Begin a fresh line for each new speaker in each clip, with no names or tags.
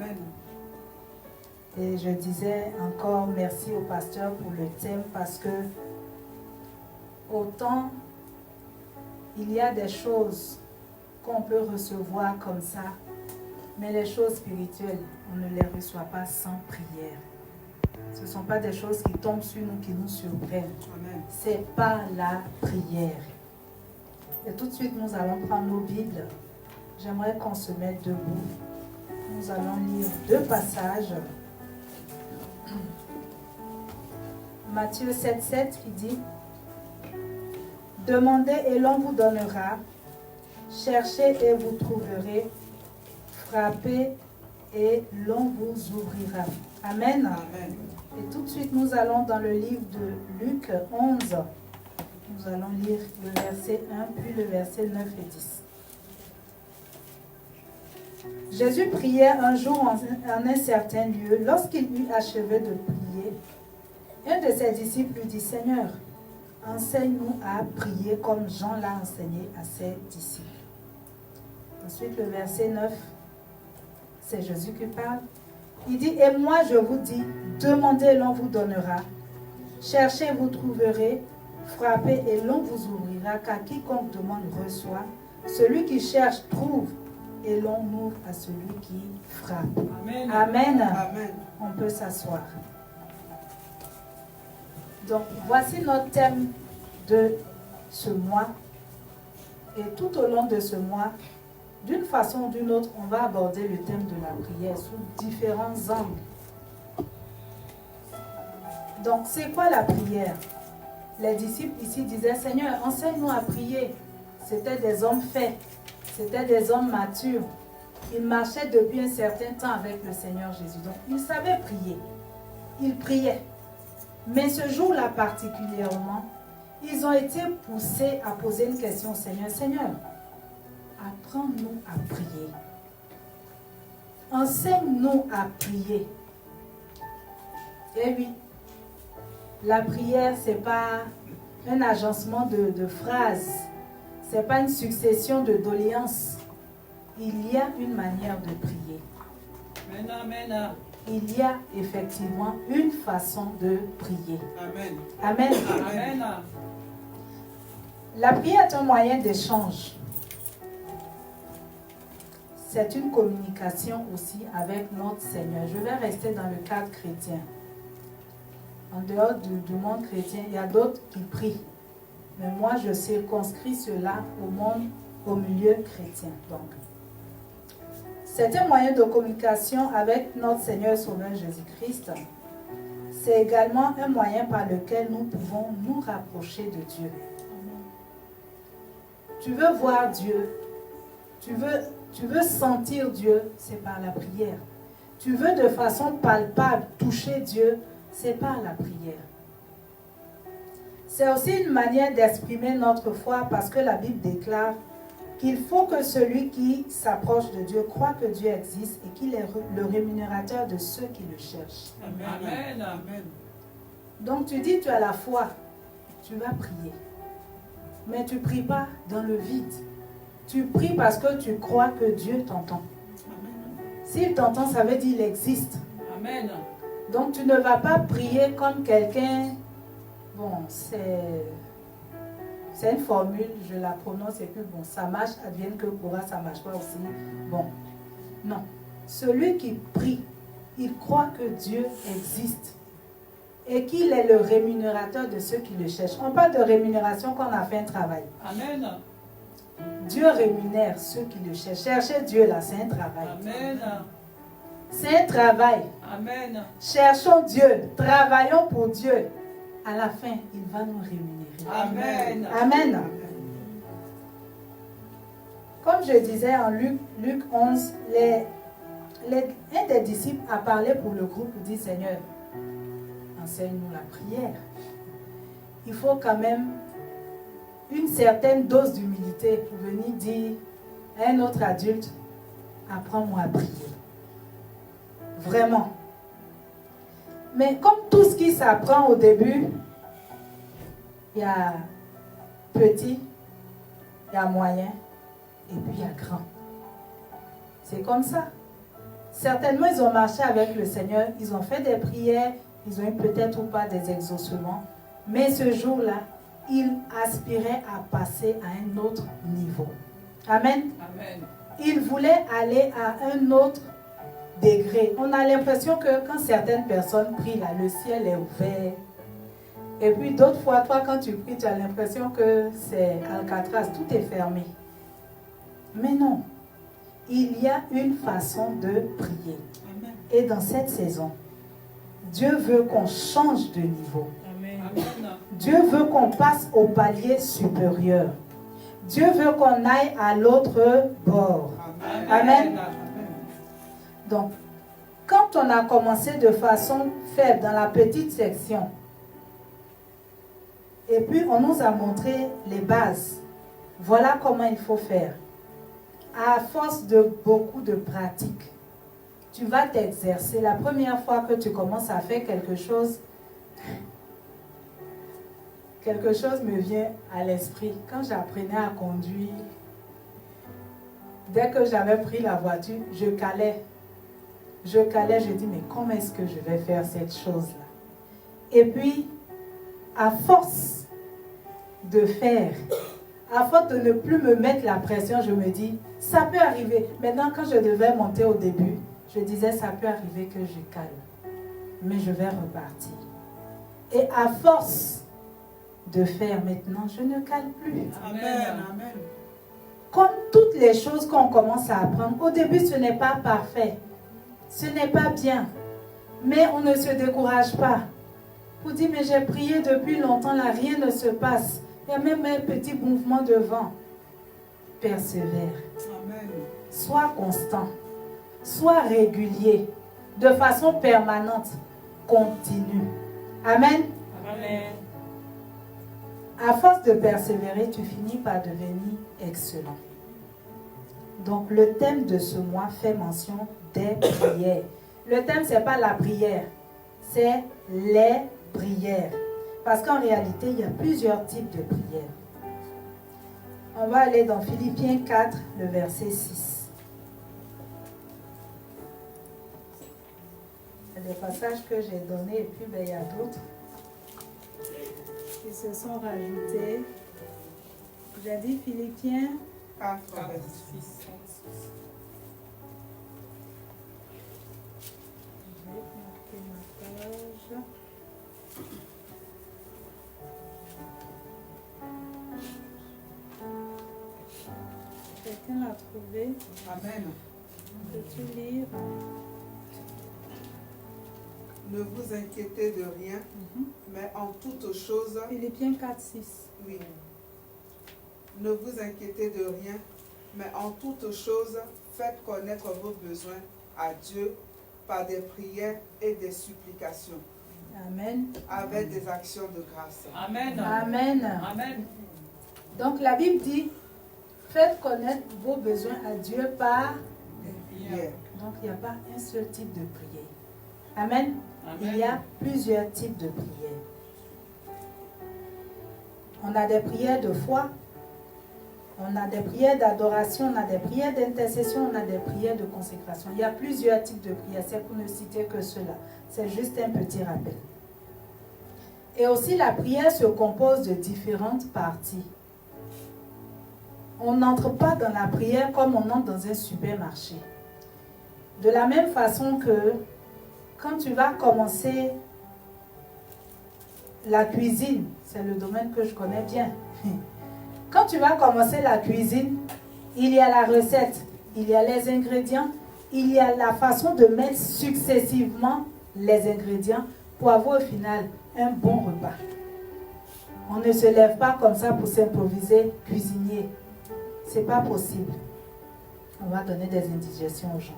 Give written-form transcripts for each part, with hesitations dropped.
Amen.
Et je disais encore merci au pasteur pour le thème parce que autant il y a des choses qu'on peut recevoir comme ça, mais les choses spirituelles, on ne les reçoit pas sans prière. Ce ne sont pas des choses qui tombent sur nous, qui nous surprennent. C'est par la prière. Et tout de suite, nous allons prendre nos Bibles. J'aimerais qu'on se mette debout. Nous allons lire 2 passages. Matthieu 7,7 qui dit « Demandez et l'on vous donnera, cherchez et vous trouverez, frappez et l'on vous ouvrira. » Amen.
Amen.
Et tout de suite, nous allons dans le livre de Luc 11. Nous allons lire le verset 1, puis le verset 9 et 10. Jésus priait un jour en un certain lieu. Lorsqu'il eut achevé de prier, un de ses disciples lui dit, « Seigneur, enseigne-nous à prier comme Jean l'a enseigné à ses disciples. » Ensuite, le verset 9, c'est Jésus qui parle. Il dit, « Et moi je vous dis, demandez et l'on vous donnera. Cherchez, vous trouverez. Frappez et l'on vous ouvrira, car quiconque demande reçoit. Celui qui cherche trouve et l'on ouvre à celui qui frappe. »
Amen.
Amen.
Amen.
On peut s'asseoir. Donc, voici notre thème de ce mois. Et tout au long de ce mois, d'une façon ou d'une autre, on va aborder le thème de la prière sous différents angles. Donc, c'est quoi la prière? Les disciples ici disaient, « Seigneur, enseigne-nous à prier. » C'étaient des hommes faits, c'étaient des hommes matures. Ils marchaient depuis un certain temps avec le Seigneur Jésus. Donc, ils savaient prier. Ils priaient. Mais ce jour-là particulièrement, ils ont été poussés à poser une question au Seigneur. « Seigneur, apprends-nous à prier. Enseigne-nous à prier. » Eh oui, la prière, ce n'est pas un agencement de phrases. Ce n'est pas une succession de doléances. Il y a une manière de prier.
Amen. Amen.
Il y a effectivement une façon de prier.
Amen.
Amen.
Amen.
La prière est un moyen d'échange. C'est une communication aussi avec notre Seigneur. Je vais rester dans le cadre chrétien. En dehors du monde chrétien, il y a d'autres qui prient. Mais moi, je circonscris cela au monde, au milieu chrétien. Donc, c'est un moyen de communication avec notre Seigneur Sauveur Jésus-Christ. C'est également un moyen par lequel nous pouvons nous rapprocher de Dieu. Tu veux voir Dieu, tu veux sentir Dieu, c'est par la prière. Tu veux de façon palpable toucher Dieu, c'est par la prière. C'est aussi une manière d'exprimer notre foi parce que la Bible déclare qu'il faut que celui qui s'approche de Dieu croit que Dieu existe et qu'il est le rémunérateur de ceux qui le cherchent.
Amen. Amen.
Donc tu dis tu as la foi, tu vas prier. Mais tu ne pries pas dans le vide. Tu pries parce que tu crois que Dieu t'entend. S'il t'entend, ça veut dire qu'il existe.
Amen.
Donc tu ne vas pas prier comme quelqu'un. Bon, c'est une formule, je la prononce et puis bon, ça marche, advienne que pourra, ça ne marche pas aussi. Bon, non. Celui qui prie, il croit que Dieu existe et qu'il est le rémunérateur de ceux qui le cherchent. On parle de rémunération quand on a fait un travail.
Amen.
Dieu rémunère ceux qui le cherchent. Chercher Dieu là, c'est un travail.
Amen.
C'est un travail.
Amen.
Cherchons Dieu, travaillons pour Dieu. À la fin, il va nous rémunérer.
Amen.
Amen. Comme je disais en Luc 11, un des disciples a parlé pour le groupe pour dire, Seigneur, enseigne-nous la prière. Il faut quand même une certaine dose d'humilité pour venir dire à un autre adulte, apprends-moi à prier. Vraiment. Mais comme tout ce qui s'apprend au début, il y a petit, il y a moyen, et puis il y a grand. C'est comme ça. Certainement, ils ont marché avec le Seigneur, ils ont fait des prières, ils ont eu peut-être ou pas des exaucements. Mais ce jour-là, ils aspiraient à passer à un autre niveau. Amen.
Amen.
Ils voulaient aller à un autre degré. On a l'impression que quand certaines personnes prient, là, le ciel est ouvert. Et puis d'autres fois, toi, quand tu pries, tu as l'impression que c'est Alcatraz, tout est fermé. Mais non, il y a une façon de prier.
Amen.
Et dans cette saison, Dieu veut qu'on change de niveau.
Amen.
Dieu veut qu'on passe au palier supérieur. Dieu veut qu'on aille à l'autre bord. Amen. Donc, quand on a commencé de façon faible dans la petite section, et puis on nous a montré les bases, voilà comment il faut faire. À force de beaucoup de pratiques, tu vas t'exercer. La première fois que tu commences à faire quelque chose me vient à l'esprit. Quand j'apprenais à conduire, dès que j'avais pris la voiture, je calais. Je dis, mais comment est-ce que je vais faire cette chose-là? Et puis, à force de faire, à force de ne plus me mettre la pression, je me dis, ça peut arriver. Maintenant, quand je devais monter au début, je disais, ça peut arriver que je cale. Mais je vais repartir. Et à force de faire maintenant, je ne cale plus.
Amen. Amen.
Comme toutes les choses qu'on commence à apprendre, au début, ce n'est pas parfait. Ce n'est pas bien. Mais on ne se décourage pas. Vous dites, mais j'ai prié depuis longtemps, là, rien ne se passe. Il y a même un petit mouvement de vent. Persévère.
Amen.
Sois constant. Sois régulier. De façon permanente. Continue. Amen.
Amen.
À force de persévérer, tu finis par devenir excellent. Donc, le thème de ce mois fait mention des prières. Le thème, ce n'est pas la prière, c'est les prières. Parce qu'en réalité, il y a plusieurs types de prières. On va aller dans Philippiens 4, le verset 6. C'est des passages que j'ai donnés et puis il y a d'autres qui se sont rajoutés. J'ai dit Philippiens
4, verset 6.
J'ai marqué ma page. Quelqu'un l'a trouvé?
Amen.
Peux-tu lire?
Ne vous inquiétez de rien, mais en toutes choses,
Philippiens 4, 6.
oui. Ne vous inquiétez de rien, mais en toutes choses, faites connaître vos besoins à Dieu par des prières et des supplications,
Amen.
avec des actions de grâce.
Amen.
Amen.
Amen.
Donc la Bible dit, faites connaître vos besoins à Dieu par...
Prières.
Donc il n'y a pas un seul type de prière. Amen.
Amen.
Il y a plusieurs types de prières. On a des prières de foi, on a des prières d'adoration, on a des prières d'intercession, on a des prières de consécration. Il y a plusieurs types de prières, c'est pour ne citer que cela. C'est juste un petit rappel. Et aussi la prière se compose de différentes parties. On n'entre pas dans la prière comme on entre dans un supermarché. De la même façon que quand tu vas commencer la cuisine, c'est le domaine que je connais bien. Quand tu vas commencer la cuisine, il y a la recette, il y a les ingrédients, il y a la façon de mettre successivement les ingrédients pour avoir au final un bon repas. On ne se lève pas comme ça pour s'improviser cuisinier. C'est pas possible. On va donner des indigestions aux gens.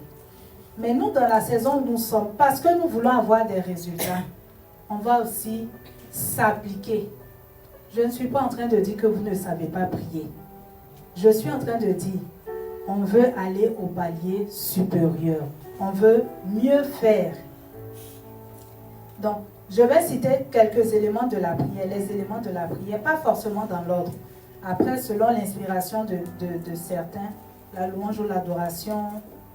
Mais nous, dans la saison où nous sommes, parce que nous voulons avoir des résultats, on va aussi s'appliquer. Je ne suis pas en train de dire que vous ne savez pas prier. Je suis en train de dire, on veut aller au palier supérieur. On veut mieux faire. Donc, je vais citer quelques éléments de la prière. Les éléments de la prière, pas forcément dans l'ordre. Après, selon l'inspiration de certains, la louange ou l'adoration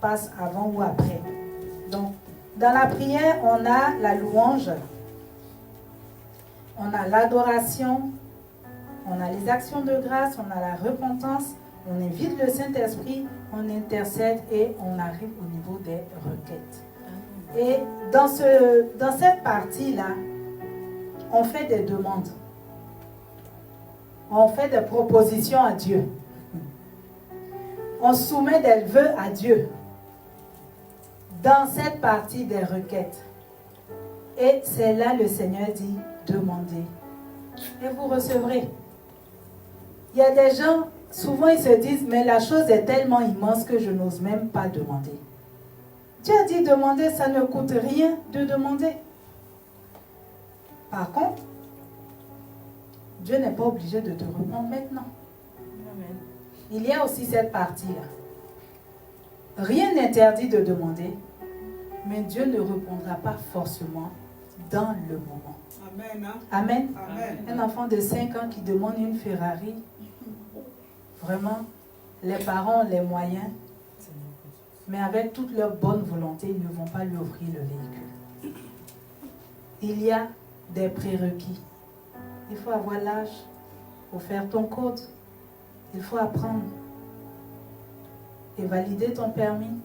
passe avant ou après. Dans la prière, on a la louange, on a l'adoration, on a les actions de grâce, on a la repentance, on invite le Saint-Esprit, on intercède et on arrive au niveau des requêtes. Et dans cette partie-là, on fait des demandes. On fait des propositions à Dieu. On soumet des vœux à Dieu. Dans cette partie des requêtes. Et c'est là le Seigneur dit, demandez. Et vous recevrez. Il y a des gens, souvent ils se disent, mais la chose est tellement immense que je n'ose même pas demander. Dieu a dit demander, ça ne coûte rien de demander. Par contre, Dieu n'est pas obligé de te répondre maintenant. Amen. Il y a aussi cette partie-là. Rien n'interdit de demander, mais Dieu ne répondra pas forcément dans le moment.
Amen. Hein?
Amen.
Amen.
Un enfant de 5 ans qui demande une Ferrari, vraiment, les parents ont les moyens, mais avec toute leur bonne volonté, ils ne vont pas lui offrir le véhicule. Il y a des prérequis. Il faut avoir l'âge pour faire ton code. Il faut apprendre et valider ton permis.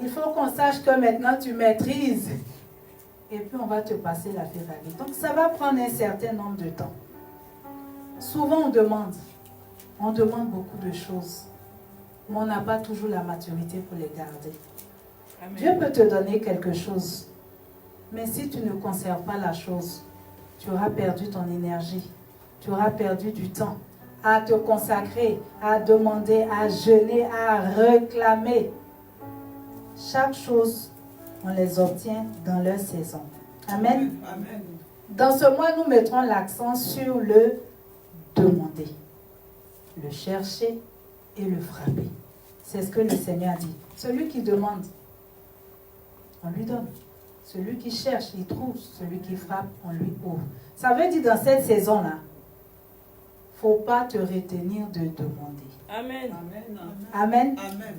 Il faut qu'on sache que maintenant tu maîtrises. Et puis on va te passer la Ferrari. Donc ça va prendre un certain nombre de temps. Souvent on demande beaucoup de choses. Mais on n'a pas toujours la maturité pour les garder. Amen. Dieu peut te donner quelque chose. Mais si tu ne conserves pas la chose, tu auras perdu ton énergie. Tu auras perdu du temps à te consacrer, à demander, à jeûner, à réclamer. Chaque chose, on les obtient dans leur saison. Amen.
Amen.
Dans ce mois, nous mettrons l'accent sur le demander, le chercher et le frapper. C'est ce que le Seigneur dit. Celui qui demande, on lui donne. Celui qui cherche, il trouve. Celui qui frappe, on lui ouvre. Ça veut dire dans cette saison-là, il ne faut pas te retenir de demander.
Amen.
Amen.
Amen.
Amen.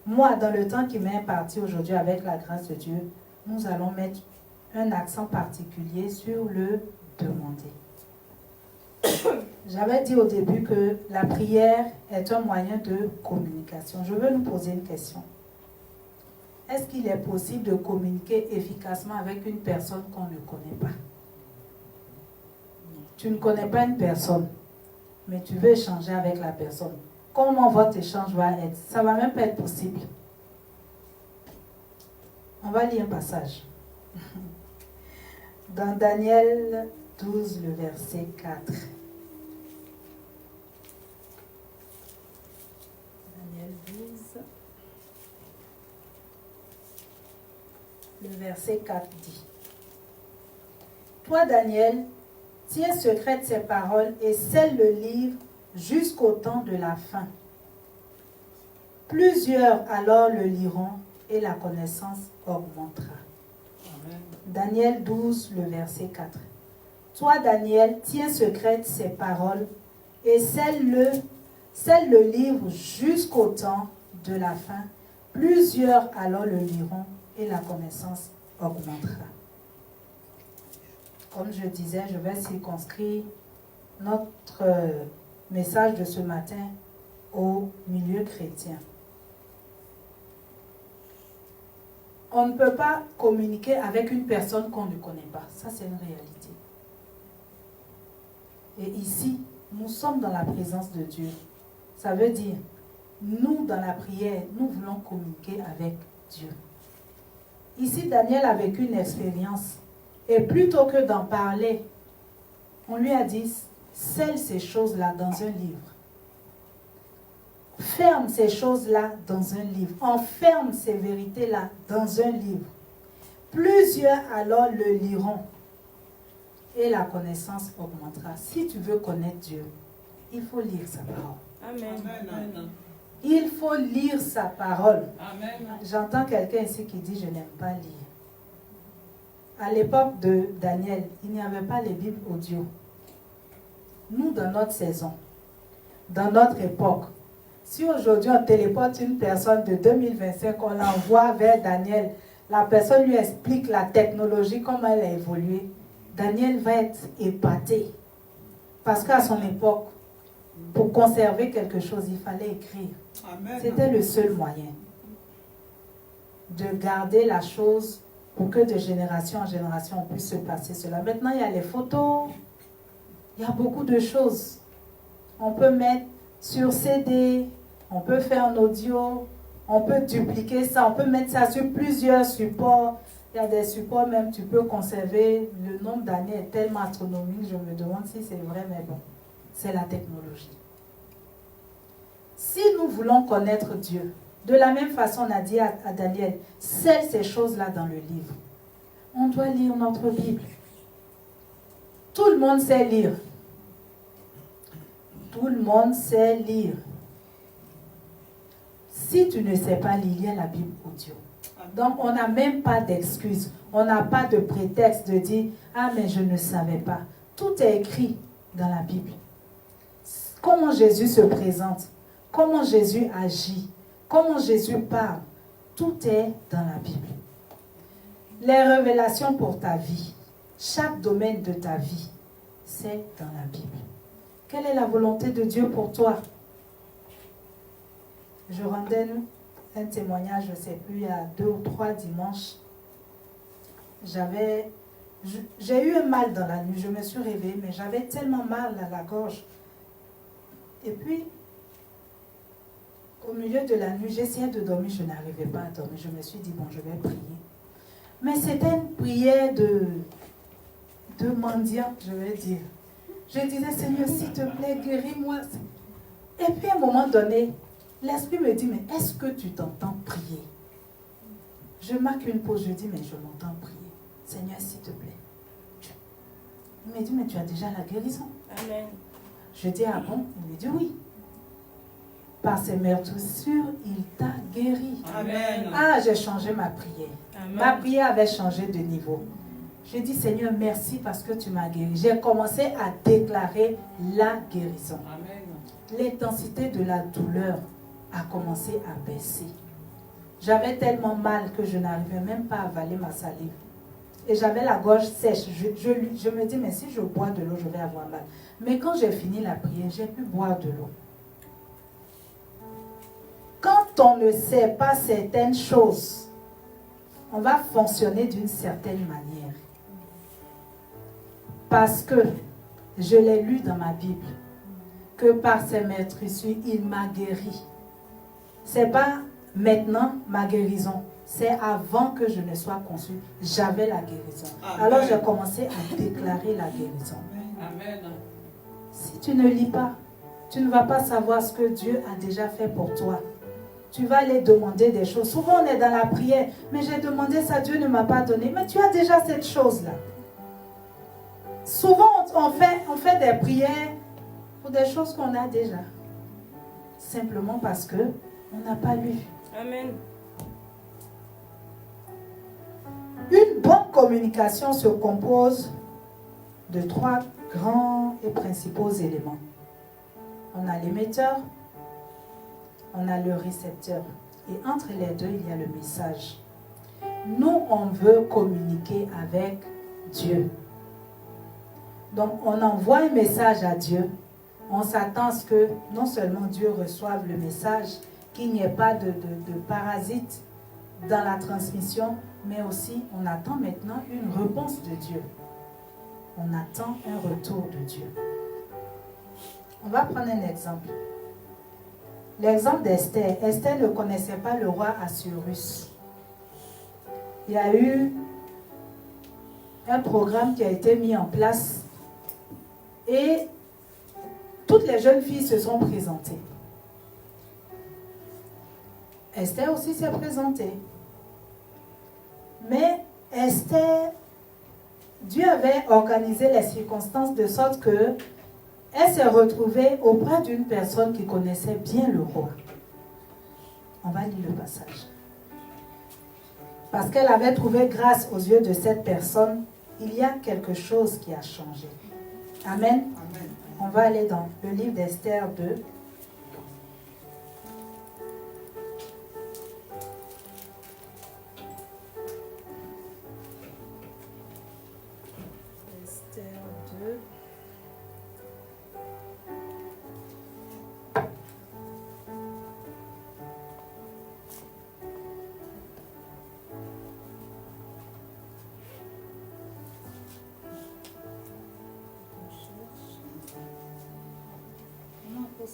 Moi, dans le temps qui m'est imparti aujourd'hui avec la grâce de Dieu, nous allons mettre un accent particulier sur le demander. J'avais dit au début que la prière est un moyen de communication. Je veux nous poser une question. Est-ce qu'il est possible de communiquer efficacement avec une personne qu'on ne connaît pas? Tu ne connais pas une personne, mais tu veux échanger avec la personne. Comment votre échange va être? Ça ne va même pas être possible. On va lire un passage. Dans Daniel 12, le verset 4. Daniel 12. Le verset 4 dit: Toi, Daniel, tiens secrète ces paroles et scelle le livre jusqu'au temps de la fin. Plusieurs alors le liront et la connaissance augmentera. Amen. Daniel 12, le verset 4. Toi, Daniel, tiens secrète ces paroles et scelle le livre jusqu'au temps de la fin. Plusieurs alors le liront et la connaissance augmentera. Comme je disais, je vais circonscrire notre message de ce matin au milieu chrétien. On ne peut pas communiquer avec une personne qu'on ne connaît pas. Ça, c'est une réalité. Et ici, nous sommes dans la présence de Dieu. Ça veut dire, nous, dans la prière, nous voulons communiquer avec Dieu. Ici, Daniel a vécu une expérience. Et plutôt que d'en parler, on lui a dit, scelle ces choses-là dans un livre. Ferme ces choses-là dans un livre. Enferme ces vérités-là dans un livre. Plusieurs alors le liront. Et la connaissance augmentera. Si tu veux connaître Dieu, il faut lire sa parole.
Amen. Amen.
Il faut lire sa parole.
Amen.
J'entends quelqu'un ici qui dit, je n'aime pas lire. À l'époque de Daniel, il n'y avait pas les Bibles audio. Nous, dans notre saison, dans notre époque, si aujourd'hui on téléporte une personne de 2025, on l'envoie vers Daniel, la personne lui explique la technologie, comment elle a évolué, Daniel va être épaté. Parce qu'à son époque, pour conserver quelque chose, il fallait écrire.
Amen.
C'était le seul moyen de garder la chose pour que de génération en génération, on puisse se passer cela. Maintenant, il y a les photos, il y a beaucoup de choses. On peut mettre sur CD, on peut faire en audio, on peut dupliquer ça, on peut mettre ça sur plusieurs supports. Il y a des supports même, tu peux conserver. Le nombre d'années est tellement astronomique, je me demande si c'est vrai, mais bon, c'est la technologie. Si nous voulons connaître Dieu, de la même façon, on a dit à Daniel, scelle ces choses-là dans le livre. On doit lire notre Bible. Tout le monde sait lire. Tout le monde sait lire. Si tu ne sais pas lire, il y a la Bible audio. Donc, on n'a même pas d'excuse. On n'a pas de prétexte de dire, ah, mais je ne savais pas. Tout est écrit dans la Bible. Comment Jésus se présente, comment Jésus agit, comment Jésus parle, tout est dans la Bible. Les révélations pour ta vie, chaque domaine de ta vie, c'est dans la Bible. Quelle est la volonté de Dieu pour toi? Je rendais un témoignage, je ne sais plus, il y a 2 ou 3 dimanches. J'ai eu un mal dans la nuit, je me suis réveillée, mais j'avais tellement mal à la gorge. Et puis, au milieu de la nuit, j'essayais de dormir, je n'arrivais pas à dormir. Je me suis dit, bon, je vais prier. Mais c'était une prière de mendiant, je vais dire. Je disais, Seigneur, s'il te plaît, guéris-moi. Et puis, à un moment donné, l'Esprit me dit, mais est-ce que tu t'entends prier? Je marque une pause, je dis, mais je m'entends prier. Seigneur, s'il te plaît. Il me dit, mais tu as déjà la guérison.
Amen.
Je dis, ah bon? Il me dit, oui. Par ses meurtrissures, il t'a guéri.
Amen.
Ah, j'ai changé ma prière.
Amen.
Ma prière avait changé de niveau. J'ai dit, Seigneur, merci parce que tu m'as guéri. J'ai commencé à déclarer la guérison.
Amen.
L'intensité de la douleur a commencé à baisser. J'avais tellement mal que je n'arrivais même pas à avaler ma salive. Et j'avais la gorge sèche. Je me dis, mais si je bois de l'eau, je vais avoir mal. Mais quand j'ai fini la prière, j'ai pu boire de l'eau. Quand on ne sait pas certaines choses, on va fonctionner d'une certaine manière. Parce que je l'ai lu dans ma Bible, que par ses meurtrissures, il m'a guéri. Ce n'est pas maintenant ma guérison, c'est avant que je ne sois conçue, j'avais la guérison.
Amen.
Alors j'ai commencé à déclarer la guérison.
Amen.
Si tu ne lis pas, tu ne vas pas savoir ce que Dieu a déjà fait pour toi. Tu vas aller demander des choses. Souvent on est dans la prière, mais j'ai demandé ça, Dieu ne m'a pas donné. Mais tu as déjà cette chose-là. Souvent on fait des prières pour des choses qu'on a déjà. Simplement parce que on n'a pas lu.
Amen.
Une bonne communication se compose de 3 grands et principaux éléments. On a l'émetteur, on a le récepteur. Et entre les deux, il y a le message. Nous, on veut communiquer avec Dieu. Donc, on envoie un message à Dieu. On s'attend à ce que non seulement Dieu reçoive le message, qu'il n'y ait pas de parasites dans la transmission, mais aussi on attend maintenant une réponse de Dieu. On attend un retour de Dieu. On va prendre un exemple. L'exemple d'Esther. Esther ne connaissait pas le roi Assuérus. Il y a eu un programme qui a été mis en place et toutes les jeunes filles se sont présentées. Esther aussi s'est présentée. Mais Esther, Dieu avait organisé les circonstances de sorte que elle s'est retrouvée auprès d'une personne qui connaissait bien le roi. On va lire le passage. Parce qu'elle avait trouvé grâce aux yeux de cette personne, il y a quelque chose qui a changé. Amen.
Amen.
On va aller dans le livre d'Esther 2.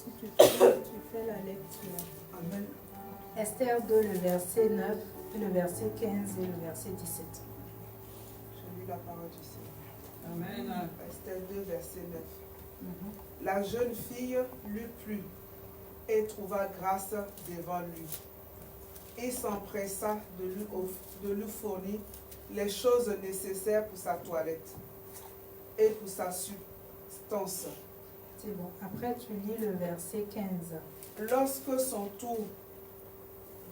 Si tu fais la lecture.
Amen.
Esther 2, le verset 9, le verset 15 et le verset 17.
Je lis la parole du Seigneur.
Amen.
Esther 2, verset 9. La jeune fille lut plus et trouva grâce devant lui. Et s'empressa de lui fournir les choses nécessaires pour sa toilette et pour sa substance.
C'est bon. Après, tu lis le verset 15.
Lorsque son tour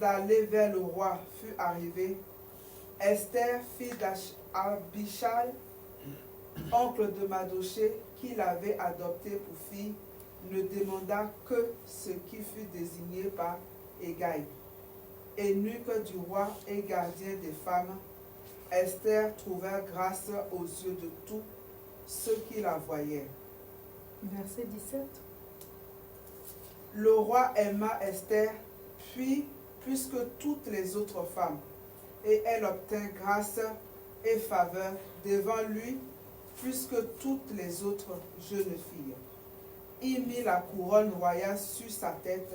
d'aller vers le roi fut arrivé, Esther, fille d'Abichai, oncle de Mardochée, qui l'avait adoptée pour fille, ne demanda que ce qui fut désigné par Hégai. Eunuque du roi et gardien des femmes, Esther trouva grâce aux yeux de tous ceux qui la voyaient.
Verset 17.
Le roi aima Esther, puis plus que toutes les autres femmes, et elle obtint grâce et faveur devant lui plus que toutes les autres jeunes filles. Il mit la couronne royale sur sa tête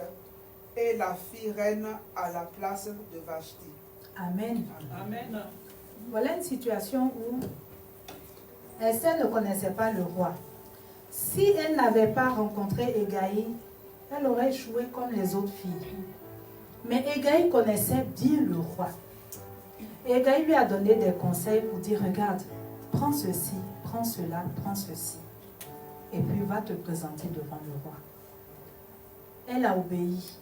et la fit reine à la place de Vashti.
Amen.
Amen.
Voilà une situation où Esther ne connaissait pas le roi. Si elle n'avait pas rencontré Hégai, elle aurait échoué comme les autres filles. Mais Hégai connaissait bien le roi. Hégai lui a donné des conseils pour dire, regarde, prends ceci, prends cela, prends ceci. Et puis va te présenter devant le roi. Elle a obéi.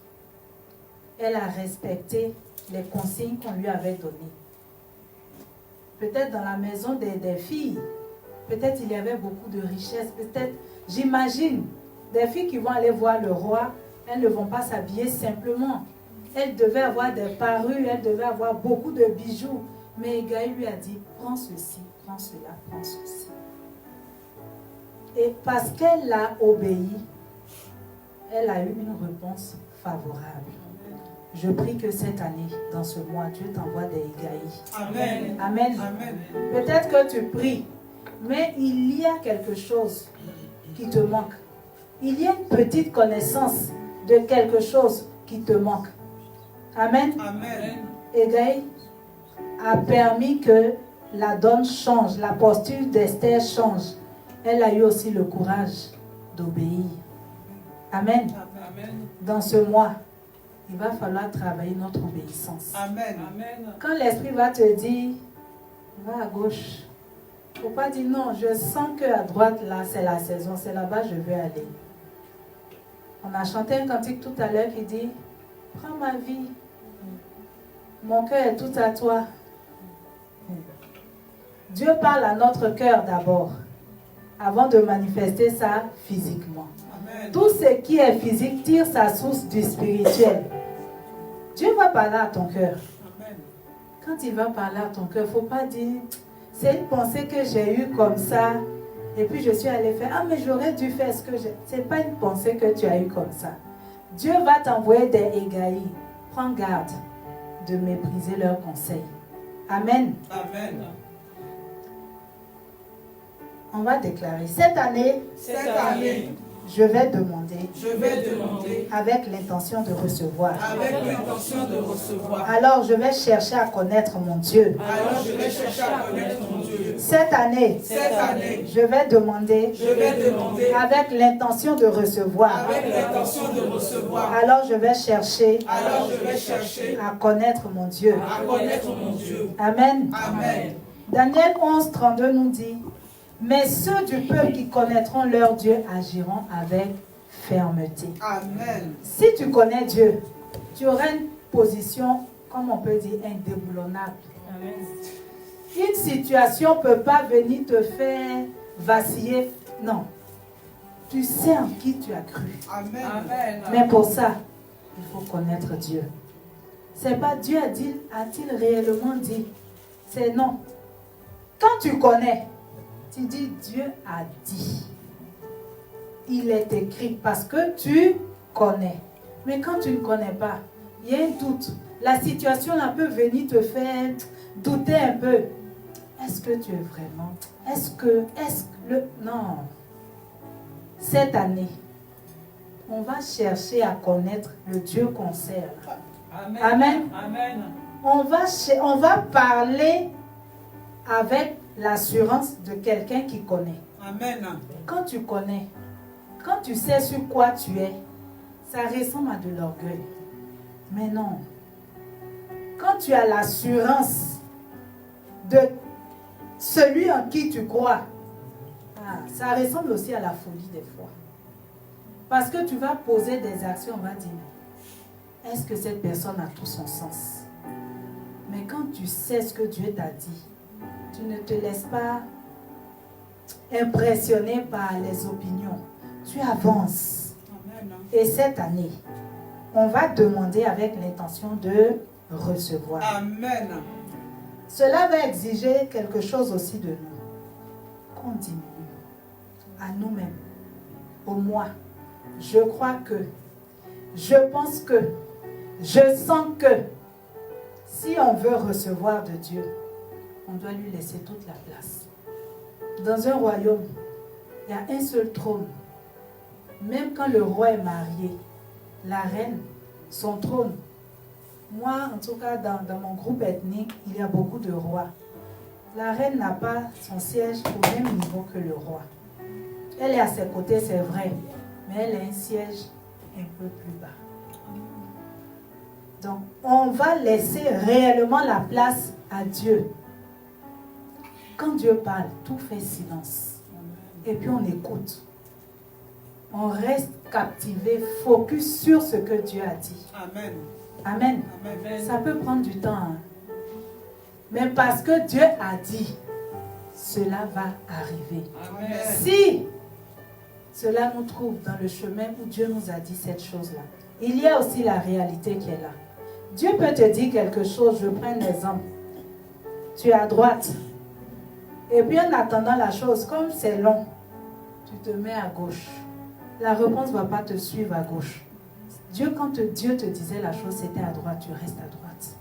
Elle a respecté les consignes qu'on lui avait données. Peut-être dans la maison des filles, peut-être il y avait beaucoup de richesses. Peut-être, j'imagine, des filles qui vont aller voir le roi, elles ne vont pas s'habiller simplement. Elles devaient avoir des parures, elles devaient avoir beaucoup de bijoux. Mais Hégai lui a dit, prends ceci, prends cela, prends ceci. Et parce qu'elle a obéi, elle a eu une réponse favorable. Je prie que cette année, dans ce mois, Dieu t'envoie des Hégai.
Amen.
Amen.
Amen.
Peut-être que tu pries, mais il y a quelque chose qui te manque. Il y a une petite connaissance de quelque chose qui te manque. Amen.
Amen.
Hégai a permis que la donne change, la posture d'Esther change. Elle a eu aussi le courage d'obéir. Amen.
Amen.
Dans ce mois, il va falloir travailler notre obéissance.
Amen.
Amen.
Quand l'esprit va te dire, va à gauche, il ne faut pas dire non, je sens qu'à droite, là, c'est la saison, c'est là-bas je veux aller. On a chanté un cantique tout à l'heure qui dit, prends ma vie, mon cœur est tout à toi. Dieu parle à notre cœur d'abord, avant de manifester ça physiquement.
Amen.
Tout ce qui est physique tire sa source du spirituel. Dieu va parler à ton cœur.
Amen.
Quand il va parler à ton cœur, il ne faut pas dire, c'est une pensée que j'ai eue comme ça, et puis je suis allée faire, ah mais j'aurais dû faire ce que j'ai. Ce n'est pas une pensée que tu as eue comme ça. Dieu va t'envoyer des Hégai. Prends garde de mépriser leurs conseils. Amen.
Amen.
On va déclarer, cette année, je vais demander avec l'intention de recevoir. Alors je vais chercher à connaître mon Dieu. Cette année, je vais demander avec l'intention de recevoir. Alors je vais chercher à connaître mon Dieu. Amen. Daniel 11, 32 nous dit, mais ceux du peuple qui connaîtront leur Dieu agiront avec fermeté.
Amen.
Si tu connais Dieu, tu auras une position, comme on peut dire, indéboulonnable.
Amen.
Une situation ne peut pas venir te faire vaciller. Non. Tu sais en qui tu as cru.
Amen.
Amen.
Mais pour ça, il faut connaître Dieu. C'est pas Dieu a-t-il réellement dit. C'est non. Quand tu connais, tu dis Dieu a dit. Il est écrit parce que tu connais. Mais quand tu ne connais pas, il y a un doute. La situation là peut venir te faire douter un peu. Est-ce que tu es vraiment? Non. Cette année, on va chercher à connaître le Dieu qu'on sert.
Amen.
Amen.
Amen.
On va parler avec l'assurance de quelqu'un qui connaît.
Amen.
Quand tu connais, quand tu sais sur quoi tu es, ça ressemble à de l'orgueil. Mais non. Quand tu as l'assurance de celui en qui tu crois, ça ressemble aussi à la folie des fois. Parce que tu vas poser des actions, on va dire, est-ce que cette personne a tout son sens? Mais quand tu sais ce que Dieu t'a dit, tu ne te laisses pas impressionner par les opinions. Tu avances.
Amen.
Et cette année, on va demander avec l'intention de recevoir.
Amen.
Cela va exiger quelque chose aussi de nous. Qu'on diminue à nous-mêmes, au moi. Je crois que, je pense que, je sens que, si on veut recevoir de Dieu, on doit lui laisser toute la place. Dans un royaume, il y a un seul trône. Même quand le roi est marié, la reine, son trône. Moi, en tout cas, dans mon groupe ethnique, il y a beaucoup de rois. La reine n'a pas son siège au même niveau que le roi. Elle est à ses côtés, c'est vrai, mais elle a un siège un peu plus bas. Donc, on va laisser réellement la place à Dieu. Quand Dieu parle, tout fait silence. Et puis on écoute. On reste captivé, focus sur ce que Dieu a dit.
Amen.
Amen.
Amen.
Ça peut prendre du temps. Hein. Mais parce que Dieu a dit, cela va arriver.
Amen.
Si cela nous trouve dans le chemin où Dieu nous a dit cette chose-là, il y a aussi la réalité qui est là. Dieu peut te dire quelque chose, je prends un exemple. Tu es à droite. Et puis en attendant la chose, comme c'est long, tu te mets à gauche. La réponse ne va pas te suivre à gauche. Quand Dieu te disait la chose, c'était à droite, tu restes à droite.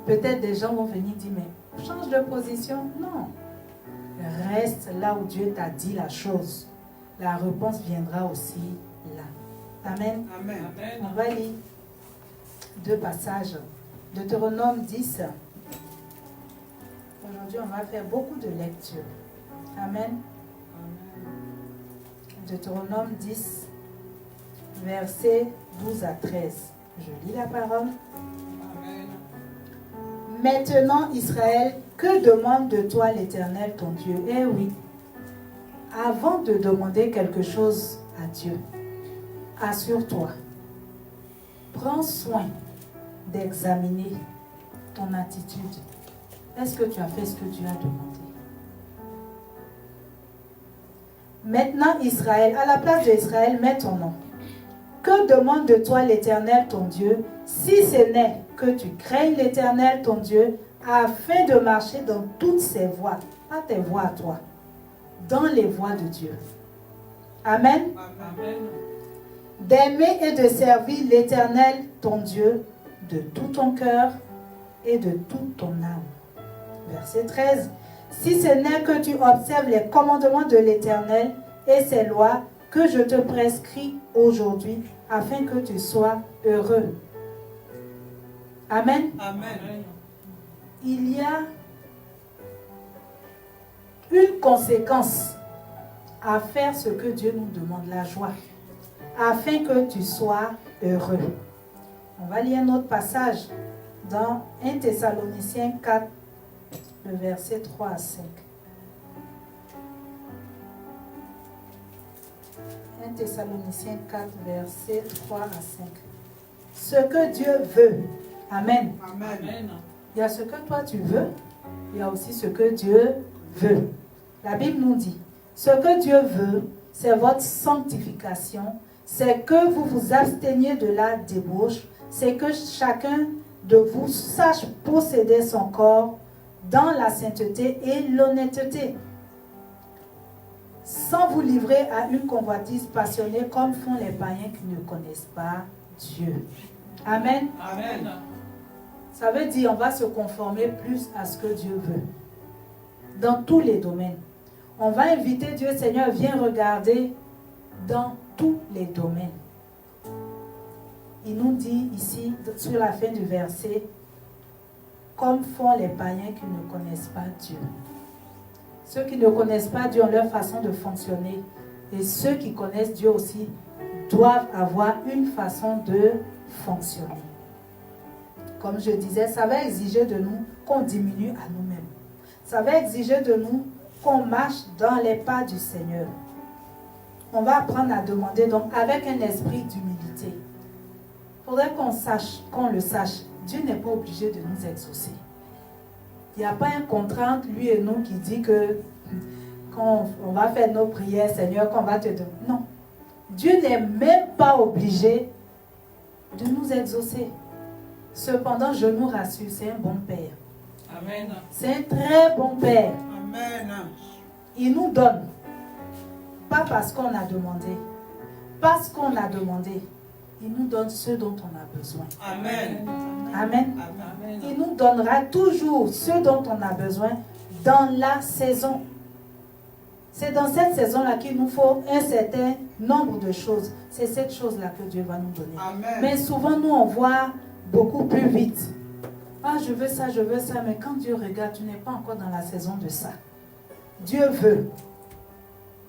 Peut-être des gens vont venir dire, mais change de position. Non. Reste là où Dieu t'a dit la chose. La réponse viendra aussi là. Amen.
Amen.
On va lire 2 passages. Deutéronome 10. Aujourd'hui, on va faire beaucoup de lectures. Amen. Deutéronome 10, versets 12 à 13. Je lis la parole.
Amen.
Maintenant, Israël, que demande de toi l'Éternel ton Dieu? Eh oui, avant de demander quelque chose à Dieu, assure-toi, prends soin d'examiner ton attitude. Est-ce que tu as fait ce que Dieu a demandé? Maintenant, Israël, à la place d'Israël, mets ton nom. Que demande de toi l'Éternel ton Dieu, si ce n'est que tu craignes l'Éternel ton Dieu, afin de marcher dans toutes ses voies, pas tes voies à toi, dans les voies de Dieu. Amen.
Amen.
D'aimer et de servir l'Éternel ton Dieu de tout ton cœur et de toute ton âme. Verset 13. Si ce n'est que tu observes les commandements de l'Éternel et ses lois que je te prescris aujourd'hui, afin que tu sois heureux. Amen.
Amen.
Il y a une conséquence à faire ce que Dieu nous demande, la joie, afin que tu sois heureux. On va lire un autre passage dans 1 Thessaloniciens 4, le verset 3 à 5. 1 Thessaloniciens 4, verset 3 à 5. Ce que Dieu veut. Amen.
Amen.
Il y a ce que toi tu veux, il y a aussi ce que Dieu veut. La Bible nous dit, ce que Dieu veut, c'est votre sanctification, c'est que vous vous absteniez de la débauche, c'est que chacun de vous sache posséder son corps dans la sainteté et l'honnêteté, sans vous livrer à une convoitise passionnée comme font les païens qui ne connaissent pas Dieu. Amen.
Amen.
Ça veut dire on va se conformer plus à ce que Dieu veut. Dans tous les domaines. On va inviter Dieu, Seigneur, viens regarder dans tous les domaines. il nous dit ici, sur la fin du verset, comme font les païens qui ne connaissent pas Dieu. Ceux qui ne connaissent pas Dieu ont leur façon de fonctionner. Et ceux qui connaissent Dieu aussi doivent avoir une façon de fonctionner. Comme je disais, ça va exiger de nous qu'on diminue à nous-mêmes. Ça va exiger de nous qu'on marche dans les pas du Seigneur. On va apprendre à demander donc avec un esprit d'humilité. Il faudrait qu'on le sache. Dieu n'est pas obligé de nous exaucer. Il n'y a pas un contrat entre lui et nous qui dit que quand on va faire nos prières, Seigneur, qu'on va te donner. Non. Dieu n'est même pas obligé de nous exaucer. Cependant, je nous rassure, c'est un bon Père.
Amen.
C'est un très bon Père.
Amen.
Il nous donne. Pas parce qu'on a demandé. Parce qu'on a demandé. Il nous donne ce dont on a besoin.
Amen.
Amen.
Amen.
Il nous donnera toujours ce dont on a besoin dans la saison. C'est dans cette saison-là qu'il nous faut un certain nombre de choses. C'est cette chose-là que Dieu va nous donner.
Amen.
Mais souvent, nous, on voit beaucoup plus vite. Ah, je veux ça, mais quand Dieu regarde, tu n'es pas encore dans la saison de ça. Dieu veut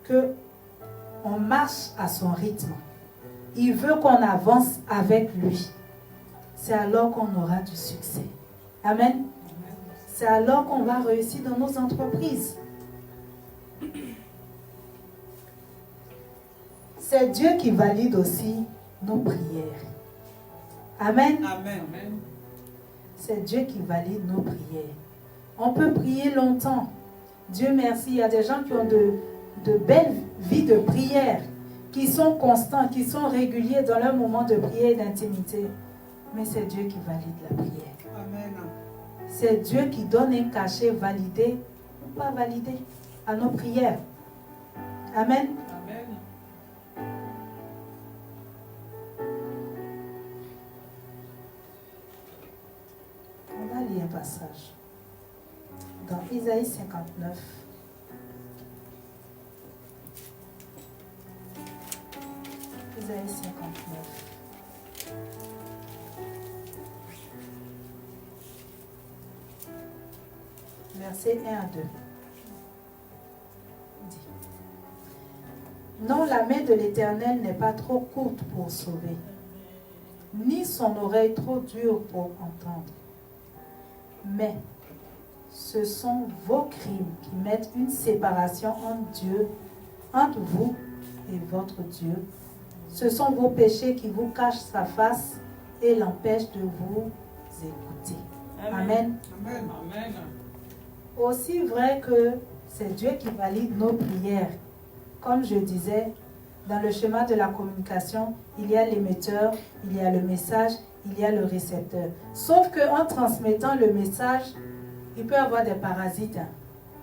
que on marche à son rythme. Il veut qu'on avance avec lui. C'est alors qu'on aura du succès. Amen. C'est alors qu'on va réussir dans nos entreprises. C'est Dieu qui valide aussi nos prières. Amen.
Amen.
C'est Dieu qui valide nos prières. On peut prier longtemps. Dieu merci, il y a des gens qui ont de belles vies de prière, qui sont constants, qui sont réguliers dans leur moment de prière et d'intimité. Mais c'est Dieu qui valide la prière.
Amen.
C'est Dieu qui donne un cachet validé ou pas validé à nos prières. Amen.
Amen.
On va lire un passage dans Isaïe 59. Isaïe 59. Versets 1 à 2. Dit. Non, la main de l'Éternel n'est pas trop courte pour sauver, ni son oreille trop dure pour entendre. Mais ce sont vos crimes qui mettent une séparation entre vous et votre Dieu. Ce sont vos péchés qui vous cachent sa face et l'empêchent de vous écouter. Amen.
Amen.
Amen.
Aussi vrai que c'est Dieu qui valide nos prières. Comme je disais, dans le schéma de la communication, il y a l'émetteur, il y a le message, il y a le récepteur. Sauf qu'en transmettant le message, il peut y avoir des parasites.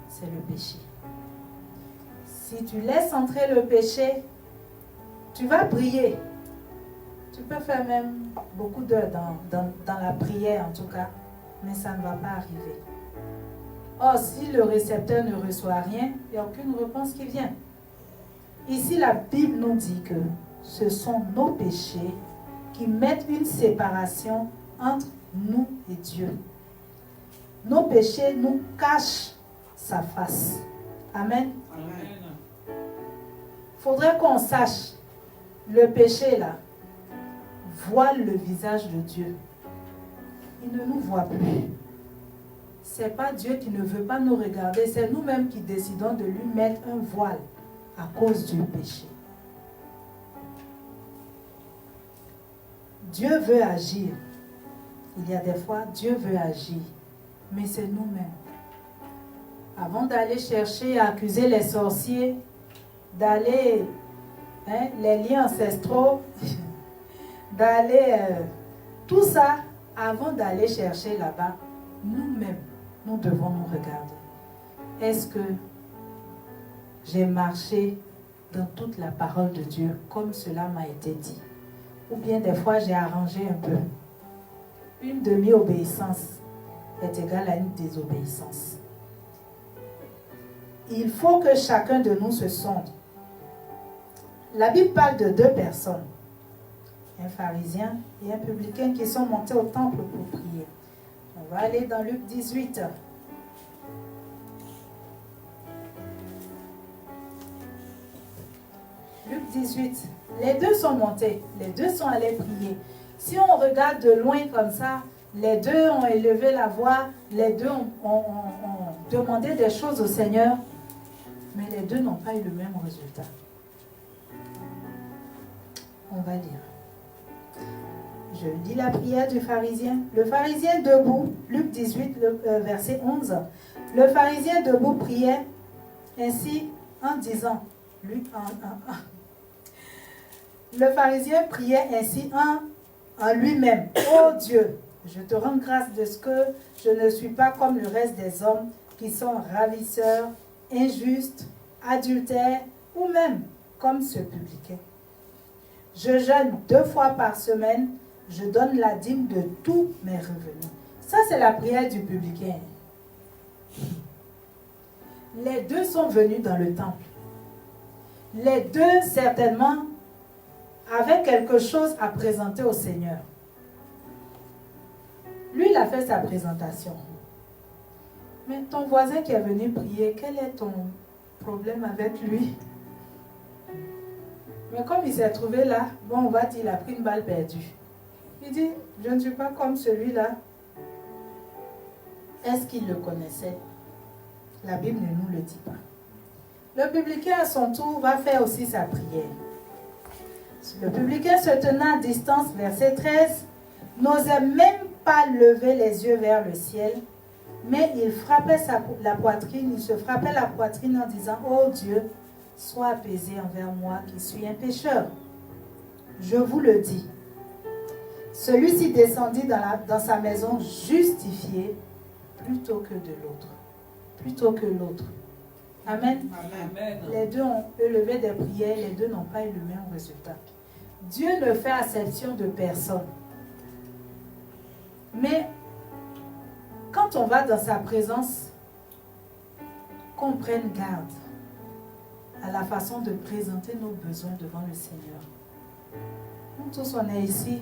C'est le péché. Si tu laisses entrer le péché, tu vas prier. Tu peux faire même beaucoup d'heures dans la prière en tout cas, mais ça ne va pas arriver. Or, si le récepteur ne reçoit rien, il n'y a aucune réponse qui vient. Ici, la Bible nous dit que ce sont nos péchés qui mettent une séparation entre nous et Dieu. Nos péchés nous cachent sa face. Amen.
Amen.
Il faudrait qu'on sache, le péché là, voile le visage de Dieu. Il ne nous voit plus. Ce n'est pas Dieu qui ne veut pas nous regarder, c'est nous-mêmes qui décidons de lui mettre un voile à cause du péché. Dieu veut agir. Il y a des fois, Dieu veut agir, mais c'est nous-mêmes. Avant d'aller chercher à accuser les sorciers, d'aller, les liens ancestraux, d'aller, tout ça, avant d'aller chercher là-bas, nous-mêmes, nous devons nous regarder. Est-ce que j'ai marché dans toute la parole de Dieu comme cela m'a été dit? Ou bien des fois j'ai arrangé un peu. Une demi-obéissance est égale à une désobéissance. Il faut que chacun de nous se sonde. La Bible parle de deux personnes. un pharisien et un publicain qui sont montés au temple pour prier. On va aller dans Luc 18. Luc 18. Les deux sont montés, les deux sont allés prier. Si on regarde de loin comme ça, les deux ont élevé la voix, les deux ont demandé des choses au Seigneur, mais les deux n'ont pas eu le même résultat. On va lire. Je lis la prière du pharisien. Le pharisien debout, Luc 18, verset 11. Le pharisien debout priait ainsi en disant, Luc 1. Le pharisien priait ainsi en lui-même. Ô Dieu, je te rends grâce de ce que je ne suis pas comme le reste des hommes qui sont ravisseurs, injustes, adultères ou même comme ce publicain. Je jeûne 2 fois par semaine, je donne la dîme de tous mes revenus. Ça, c'est la prière du publicain. Les deux sont venus dans le temple. Les deux, certainement, avaient quelque chose à présenter au Seigneur. Lui, il a fait sa présentation. Mais ton voisin qui est venu prier, quel est ton problème avec lui? Mais comme il s'est trouvé là, bon, on va dire, il a pris une balle perdue. Il dit, je ne suis pas comme celui-là. Est-ce qu'il le connaissait? La Bible ne nous le dit pas. Le publicain, à son tour, va faire aussi sa prière. Le publicain se tenant à distance, verset 13, n'osait même pas lever les yeux vers le ciel, mais il frappait la poitrine, il se frappait la poitrine en disant, ô Dieu, sois apaisé envers moi qui suis un pécheur. Je vous le dis, celui-ci descendit dans sa maison justifié plutôt que de l'autre. Plutôt que l'autre. Amen.
Amen.
Les deux ont élevé des prières, les deux n'ont pas eu le même résultat. Dieu ne fait exception de personne. Mais quand on va dans sa présence, qu'on prenne garde à la façon de présenter nos besoins devant le Seigneur. Nous tous, on est ici.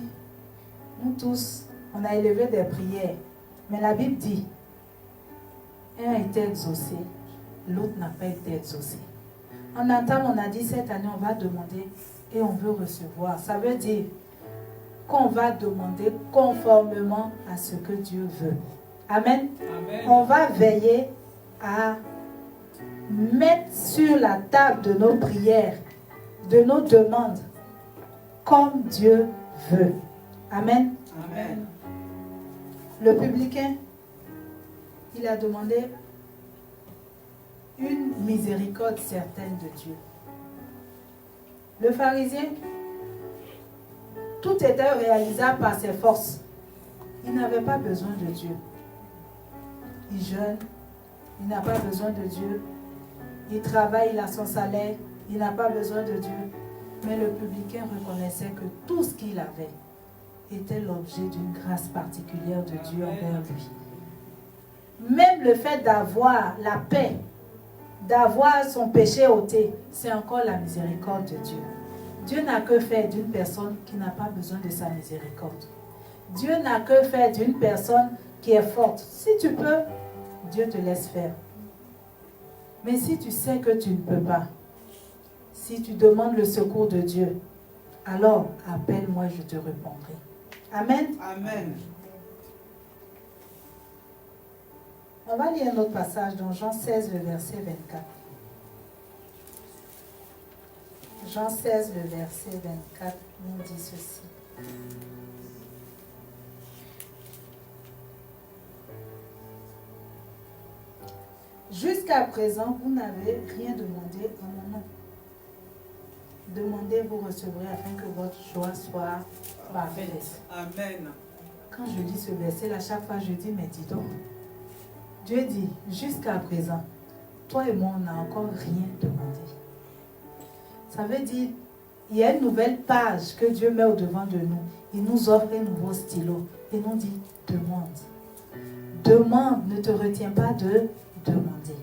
Nous tous, on a élevé des prières. Mais la Bible dit, un a été exaucé, l'autre n'a pas été exaucé. En entame, on a dit cette année, on va demander et on veut recevoir. Ça veut dire qu'on va demander conformément à ce que Dieu veut. Amen.
Amen.
On va veiller à mettre sur la table de nos prières, de nos demandes, comme Dieu veut. Amen.
Amen.
Le publicain, il a demandé une miséricorde certaine de Dieu. Le pharisien, tout était réalisable par ses forces. Il n'avait pas besoin de Dieu. Il jeûne, il n'a pas besoin de Dieu. Il travaille, il a son salaire, il n'a pas besoin de Dieu. Mais le publicain reconnaissait que tout ce qu'il avait était l'objet d'une grâce particulière de Dieu envers lui. Même le fait d'avoir la paix, d'avoir son péché ôté, c'est encore la miséricorde de Dieu. Dieu n'a que faire d'une personne qui n'a pas besoin de sa miséricorde. Dieu n'a que faire d'une personne qui est forte. Si tu peux, Dieu te laisse faire. Mais si tu sais que tu ne peux pas, si tu demandes le secours de Dieu, alors appelle-moi, je te répondrai. Amen.
Amen.
On va lire un autre passage dans Jean 16, le verset 24. Jean 16, le verset 24 nous dit ceci. Jusqu'à présent, vous n'avez rien demandé en mon nom. Demandez, vous recevrez afin que votre joie soit parfaite.
Amen.
Quand je lis ce verset, à chaque fois je dis, mais dis donc, Dieu dit, jusqu'à présent, toi et moi, on n'a encore rien demandé. Ça veut dire, il y a une nouvelle page que Dieu met au-devant de nous. Il nous offre un nouveau stylo et nous dit, demande. Demande, ne te retiens pas de demander.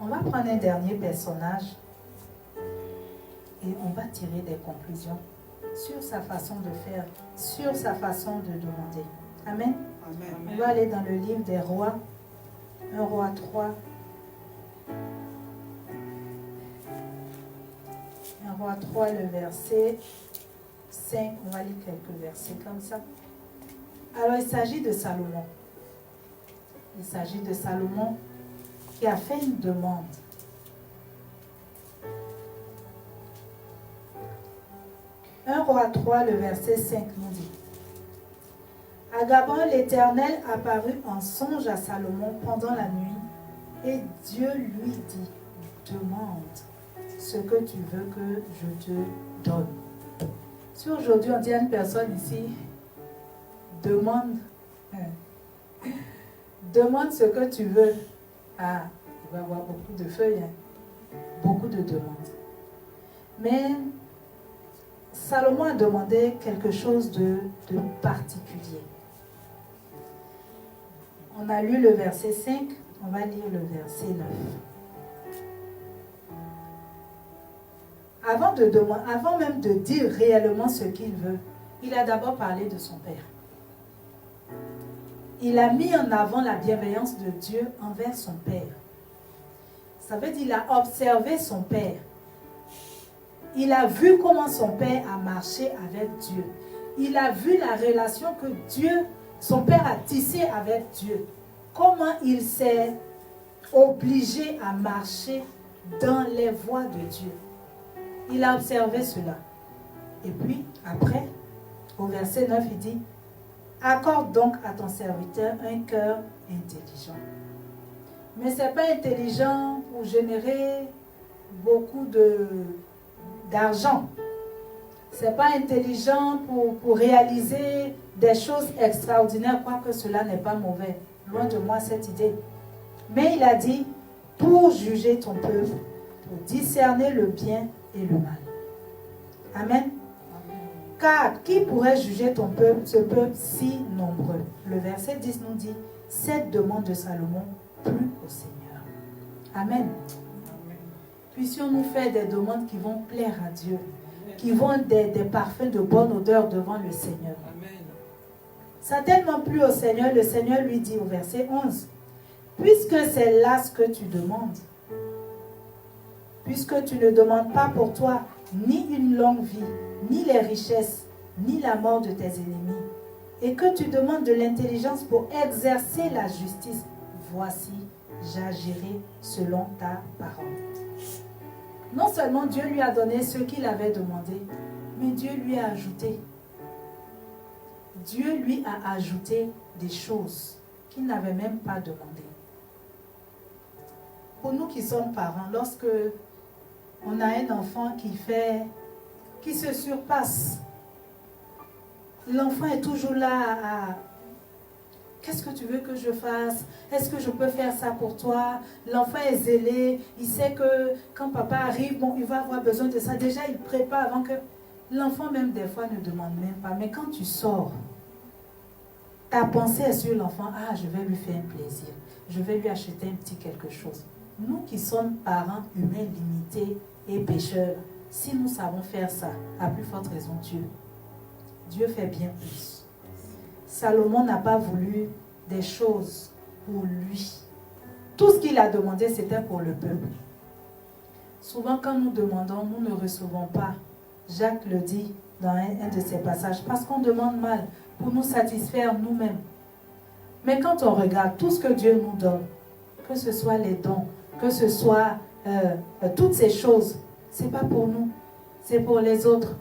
On va prendre un dernier personnage et on va tirer des conclusions sur sa façon de faire, sur sa façon de demander. Amen.
Amen.
On va aller dans le livre des rois, 1 roi 3. 1 roi 3, le verset 5. On va lire quelques versets comme ça. Alors, il s'agit de Salomon. Il s'agit de Salomon qui a fait une demande. « 1 roi 3, le verset 5 nous dit « À Gabon, l'Éternel apparut en songe à Salomon pendant la nuit, et Dieu lui dit, « Demande ce que tu veux que je te donne. » Si aujourd'hui on dit à une personne ici, demande ce que tu veux. Ah, il va y avoir beaucoup de feuilles, beaucoup de demandes. Mais Salomon a demandé quelque chose de particulier. On a lu le verset 5, on va lire le verset 9. Avant même de dire réellement ce qu'il veut, il a d'abord parlé de son Père. Il a mis en avant la bienveillance de Dieu envers son Père. Ça veut dire qu'il a observé son Père. Il a vu comment son Père a marché avec Dieu. Il a vu la relation que son Père a tissée avec Dieu. Comment il s'est obligé à marcher dans les voies de Dieu. Il a observé cela. Et puis, après, au verset 9, il dit, « Accorde donc à ton serviteur un cœur intelligent. » Mais ce n'est pas intelligent pour générer beaucoup d'argent. Ce n'est pas intelligent pour réaliser des choses extraordinaires, quoique cela n'est pas mauvais. Loin de moi cette idée. Mais il a dit, pour juger ton peuple, pour discerner le bien et le mal. Amen. Car qui pourrait juger ton peuple, ce peuple si nombreux? Le verset 10 nous dit, cette demande de Salomon plut au Seigneur. Amen. Puissions-nous faire des demandes qui vont plaire à Dieu, qui vont être des parfums de bonne odeur devant le Seigneur. Ça a tellement plu au Seigneur, le Seigneur lui dit au verset 11, puisque c'est là ce que tu demandes, puisque tu ne demandes pas pour toi ni une longue vie, ni les richesses, ni la mort de tes ennemis, et que tu demandes de l'intelligence pour exercer la justice, voici, j'agirai selon ta parole. Non seulement Dieu lui a donné ce qu'il avait demandé, mais Dieu lui a ajouté. Dieu lui a ajouté des choses qu'il n'avait même pas demandées. Pour nous qui sommes parents, lorsque on a un enfant qui se surpasse, l'enfant est toujours là à qu'est-ce que tu veux que je fasse? Est-ce que je peux faire ça pour toi? L'enfant est zélé, il sait que quand papa arrive, bon, il va avoir besoin de ça. Déjà, il prépare avant que l'enfant même des fois ne demande même pas. Mais quand tu sors, ta pensée est sur l'enfant. Ah, je vais lui faire un plaisir. Je vais lui acheter un petit quelque chose. Nous qui sommes parents humains limités et pécheurs, si nous savons faire ça, à plus forte raison Dieu fait bien plus. Salomon n'a pas voulu des choses pour lui. Tout ce qu'il a demandé, c'était pour le peuple. Souvent, quand nous demandons, nous ne recevons pas. Jacques le dit dans un de ses passages, parce qu'on demande mal pour nous satisfaire nous-mêmes. Mais quand on regarde tout ce que Dieu nous donne, que ce soit les dons, que ce soit toutes ces choses, ce n'est pas pour nous, c'est pour les autres.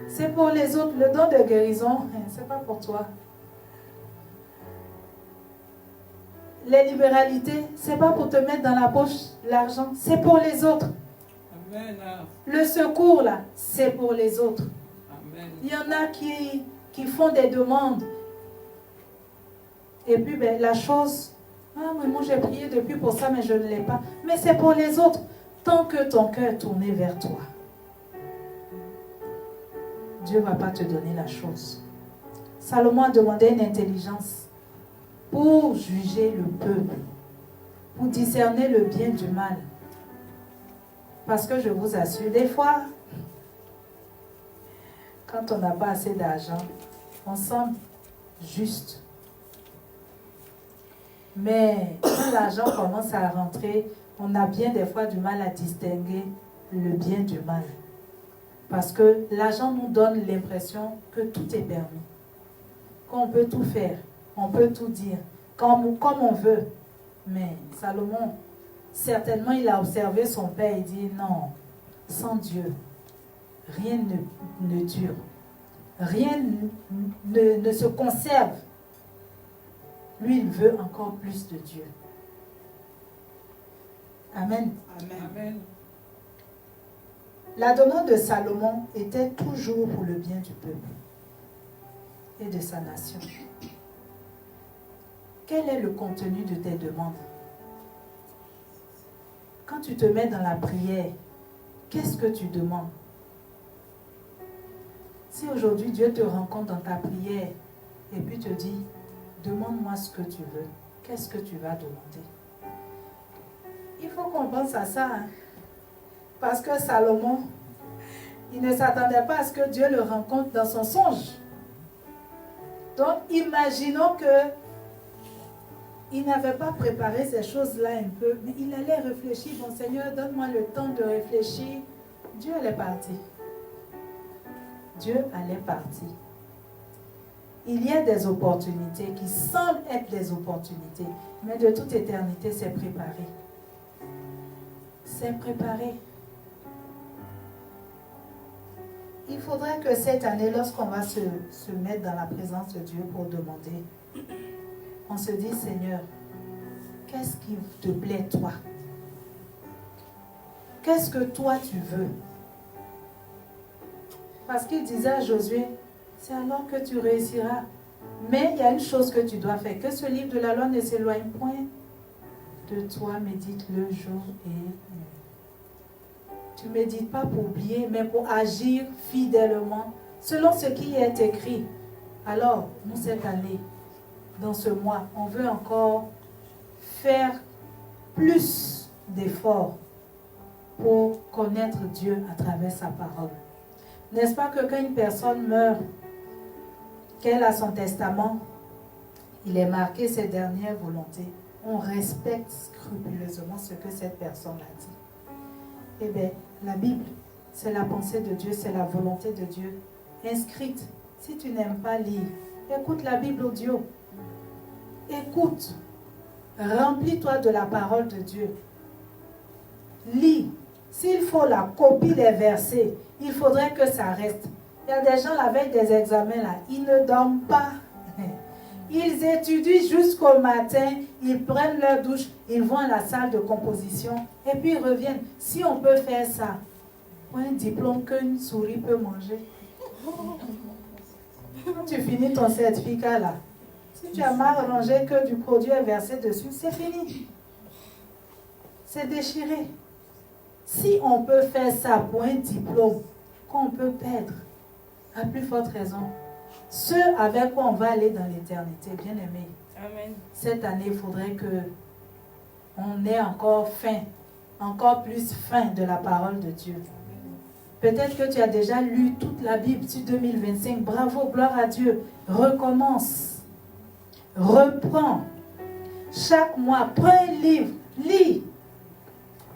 C'est pour les autres. Le don de guérison, ce n'est pas pour toi. Les libéralités, ce n'est pas pour te mettre dans la poche l'argent, c'est pour les autres. Amen. Le secours, là, c'est pour les autres. Amen. Il y en a qui font des demandes. Et puis, ben, la chose, ah, mais moi j'ai prié depuis pour ça, mais je ne l'ai pas. Mais c'est pour les autres. Tant que ton cœur est tourné vers toi, Dieu ne va pas te donner la chose. Salomon a demandé une intelligence pour juger le peuple, pour discerner le bien du mal. Parce que je vous assure, des fois, quand on n'a pas assez d'argent, on semble juste. Mais quand l'argent commence à rentrer, on a bien des fois du mal à distinguer le bien du mal. Parce que l'argent nous donne l'impression que tout est permis. Qu'on peut tout faire, on peut tout dire, comme on veut. Mais Salomon, certainement, il a observé son père et dit non, sans Dieu, rien ne dure. Rien ne se conserve. Lui, il veut encore plus de Dieu. Amen.
Amen.
La demande de Salomon était toujours pour le bien du peuple et de sa nation. Quel est le contenu de tes demandes? Quand tu te mets dans la prière, qu'est-ce que tu demandes? Si aujourd'hui Dieu te rencontre dans ta prière et puis te dit, demande-moi ce que tu veux, qu'est-ce que tu vas demander? Il faut qu'on pense à ça. Hein? Parce que Salomon, il ne s'attendait pas à ce que Dieu le rencontre dans son songe. Donc, imaginons que il n'avait pas préparé ces choses-là un peu, mais il allait réfléchir. Bon Seigneur, donne-moi le temps de réfléchir. Dieu allait partir. Dieu allait partir. Il y a des opportunités qui semblent être des opportunités, mais de toute éternité, c'est préparé. C'est préparé. Il faudrait que cette année, lorsqu'on va se mettre dans la présence de Dieu pour demander, on se dit, Seigneur, qu'est-ce qui te plaît, toi? Qu'est-ce que toi tu veux? Parce qu'il disait à Josué, c'est alors que tu réussiras. Mais il y a une chose que tu dois faire, que ce livre de la loi ne s'éloigne point de toi, médite-le jour et nuit. Tu ne médites pas pour oublier, mais pour agir fidèlement, selon ce qui est écrit. Alors, nous, cette année, dans ce mois, on veut encore faire plus d'efforts pour connaître Dieu à travers sa parole. N'est-ce pas que quand une personne meurt, qu'elle a son testament, il est marqué ses dernières volontés. On respecte scrupuleusement ce que cette personne a dit. Eh bien, la Bible, c'est la pensée de Dieu, c'est la volonté de Dieu inscrite. Si tu n'aimes pas lire, écoute la Bible audio. Écoute. Remplis-toi de la parole de Dieu. Lis. S'il faut la copie des versets, il faudrait que ça reste. Il y a des gens, la veille des examens, là, ils ne dorment pas. Ils étudient jusqu'au matin, ils prennent leur douche, ils vont à la salle de composition et puis ils reviennent. Si on peut faire ça, pour un diplôme qu'une souris peut manger. Quand tu finis ton certificat là, si tu as mal rangé que du produit est versé dessus, c'est fini. C'est déchiré. Si on peut faire ça pour un diplôme qu'on peut perdre, à plus forte raison, ce avec quoi on va aller dans l'éternité, bien aimé.
Amen.
Cette année, il faudrait que on ait encore faim, encore plus faim de la parole de Dieu. Peut-être que tu as déjà lu toute la Bible sur 2025. Bravo, gloire à Dieu. Recommence. Reprends. Chaque mois, prends un livre, lis.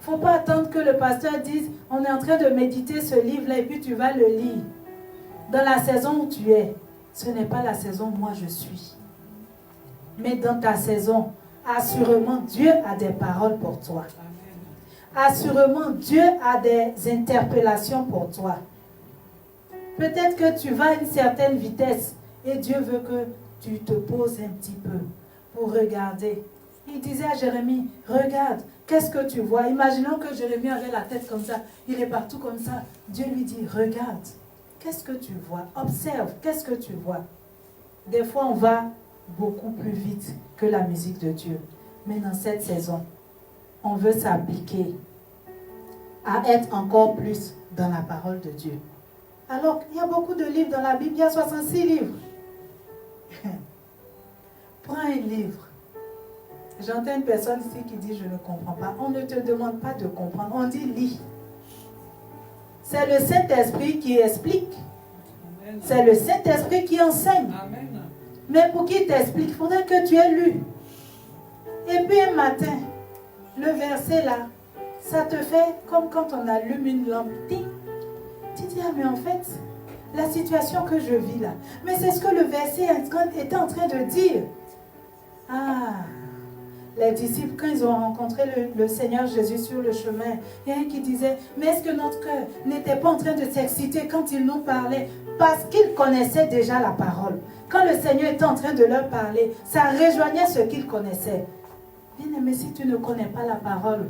Il ne faut pas attendre que le pasteur dise, on est en train de méditer ce livre-là et puis tu vas le lire. Dans la saison où tu es, ce n'est pas la saison où moi je suis. Mais dans ta saison, assurément, Dieu a des paroles pour toi. Assurément, Dieu a des interpellations pour toi. Peut-être que tu vas à une certaine vitesse et Dieu veut que tu te poses un petit peu pour regarder. Il disait à Jérémie, regarde, qu'est-ce que tu vois? Imaginons que Jérémie avait la tête comme ça, il est partout comme ça. Dieu lui dit, regarde, qu'est-ce que tu vois? Observe, qu'est-ce que tu vois? Des fois, on va beaucoup plus vite que la musique de Dieu. Mais dans cette saison, on veut s'appliquer à être encore plus dans la parole de Dieu. Alors, il y a beaucoup de livres dans la Bible, il y a 66 livres. Prends un livre. J'entends une personne ici qui dit, je ne comprends pas. On ne te demande pas de comprendre, on dit lis. C'est le Saint-Esprit qui explique. C'est le Saint-Esprit qui enseigne.
Amen.
Mais pour qu'il t'explique, il faudrait que tu aies lu. Et puis un matin, le verset là, ça te fait comme quand on allume une lampe. Ting. Tu dis, ah mais en fait, la situation que je vis là, mais c'est ce que le verset était en train de dire. Ah, les disciples, quand ils ont rencontré le Seigneur Jésus sur le chemin, il y a un qui disait, mais est-ce que notre cœur n'était pas en train de s'exciter quand il nous parlait? Parce qu'ils connaissaient déjà la parole. Quand le Seigneur était en train de leur parler, ça rejoignait ce qu'ils connaissaient. Bien-aimé, si tu ne connais pas la parole,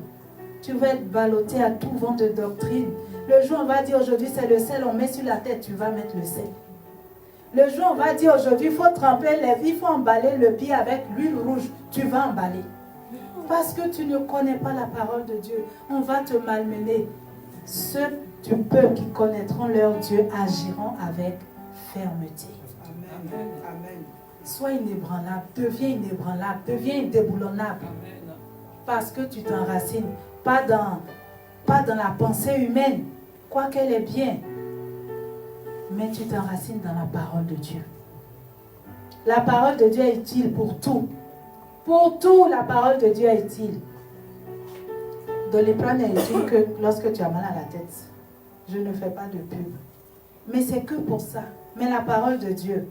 tu vas être ballotté à tout vent de doctrine. Le jour, on va dire aujourd'hui, c'est le sel, on met sur la tête, tu vas mettre le sel. Le jour, on va dire aujourd'hui, il faut tremper il faut emballer le pied avec l'huile rouge, tu vas emballer. Parce que tu ne connais pas la parole de Dieu, on va te malmener. Ceux du peuple qui connaîtront leur Dieu agiront avec fermeté.
Amen. Amen.
Sois inébranlable, deviens inébranlable, deviens indéboulonnable.
Amen.
Parce que tu t'enracines, pas dans la pensée humaine, quoiqu'elle est bien, mais tu t'enracines dans la parole de Dieu. La parole de Dieu est utile pour tout. Pour tout, la parole de Dieu est utile. Doliprane est utile que lorsque tu as mal à la tête. Je ne fais pas de pub. Mais c'est que pour ça. Mais la parole de Dieu,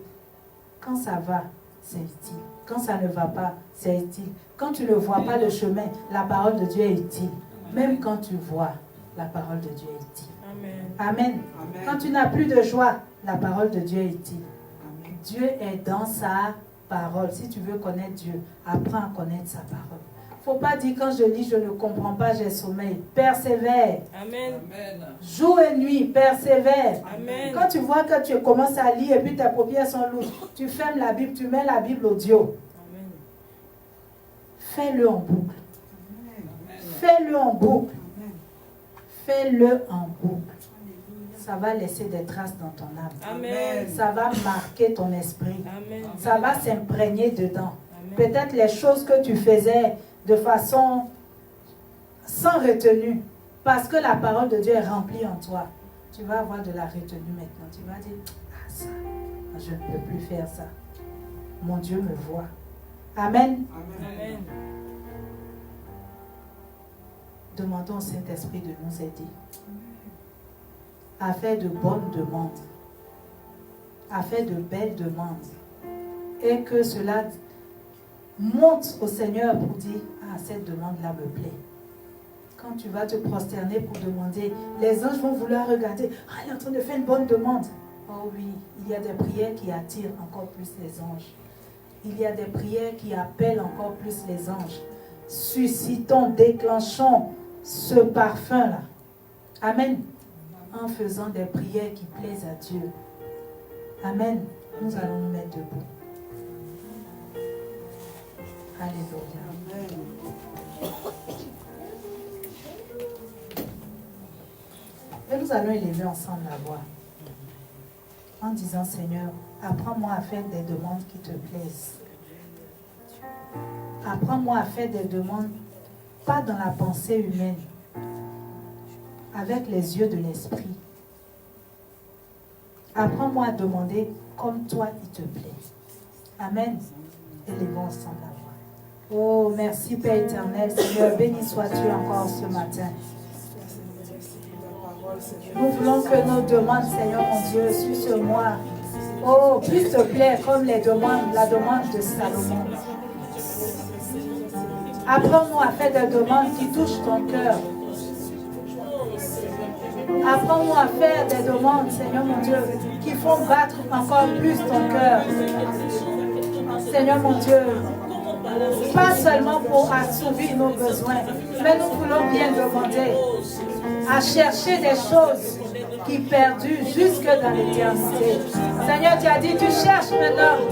quand ça va, c'est utile. Quand ça ne va pas, c'est utile. Quand tu ne vois pas le chemin, la parole de Dieu est utile. Même quand tu vois, la parole de Dieu est utile.
Amen.
Amen.
Amen.
Quand tu n'as plus de joie, la parole de Dieu est utile.
Amen.
Dieu est dans sa parole. Si tu veux connaître Dieu, apprends à connaître sa parole. Il ne faut pas dire quand je lis, je ne comprends pas, j'ai sommeil. Persévère.
Amen. Amen.
Jour et nuit, persévère.
Amen.
Quand tu vois que tu commences à lire et puis tes paupières sont lourdes, tu fermes la Bible, tu mets la Bible audio.
Amen.
Fais-le en boucle.
Amen.
Fais-le en boucle.
Amen.
Fais-le en boucle. Ça va laisser des traces dans ton âme.
Amen.
Ça va marquer ton esprit.
Amen.
Ça va s'imprégner dedans.
Amen.
Peut-être les choses que tu faisais de façon sans retenue, parce que la parole de Dieu est remplie en toi. Tu vas avoir de la retenue maintenant. Tu vas dire, ah ça, je ne peux plus faire ça. Mon Dieu me voit. Amen.
Amen.
Demandons au Saint-Esprit de nous aider à faire de bonnes demandes, à faire de belles demandes, et que cela monte au Seigneur pour dire, ah, cette demande-là me plaît. Quand tu vas te prosterner pour demander, les anges vont vouloir regarder, ah, il est en train de faire une bonne demande. Oh oui, il y a des prières qui attirent encore plus les anges. Il y a des prières qui appellent encore plus les anges. Suscitons, déclenchons ce parfum-là. Amen. En faisant des prières qui plaisent à Dieu. Amen. Nous allons nous mettre debout. Alléluia.
Amen.
Et nous allons élever ensemble la voix en disant, Seigneur, apprends-moi à faire des demandes qui te plaisent. Apprends-moi à faire des demandes pas dans la pensée humaine, avec les yeux de l'esprit. Apprends-moi à demander comme toi il te plaît. Amen. Élevons ensemble la voix. Oh, merci Père éternel, Seigneur, béni sois-tu encore ce matin. Nous voulons que nos demandes, Seigneur mon Dieu, sur moi, oh, puissent te plaire comme la demande de Salomon. Apprends-nous à faire des demandes qui touchent ton cœur. Apprends-nous à faire des demandes, Seigneur mon Dieu, qui font battre encore plus ton cœur. Seigneur mon Dieu, pas seulement pour assouvir nos besoins, mais nous voulons bien demander à chercher des choses qui perdurent jusque dans l'éternité. Seigneur, tu as dit, tu cherches un homme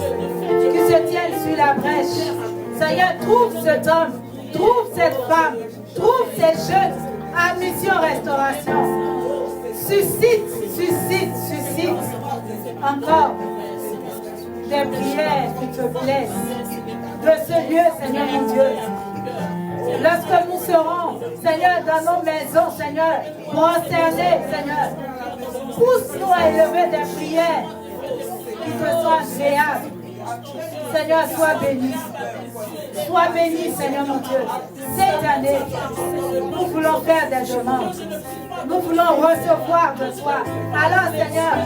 qui se tienne sur la brèche. Seigneur, trouve cet homme, trouve cette femme, trouve ces jeunes à mission restauration. Suscite encore des prières qui te plaisent de ce lieu, Seigneur mon Dieu. Lorsque nous serons, Seigneur, dans nos maisons, Seigneur, prosternés, Seigneur. Pousse-nous à élever des prières qui te soient agréables. Seigneur, sois béni. Sois béni, Seigneur mon Dieu. Cette année, nous voulons faire des demandes. Nous voulons recevoir de toi. Alors, Seigneur,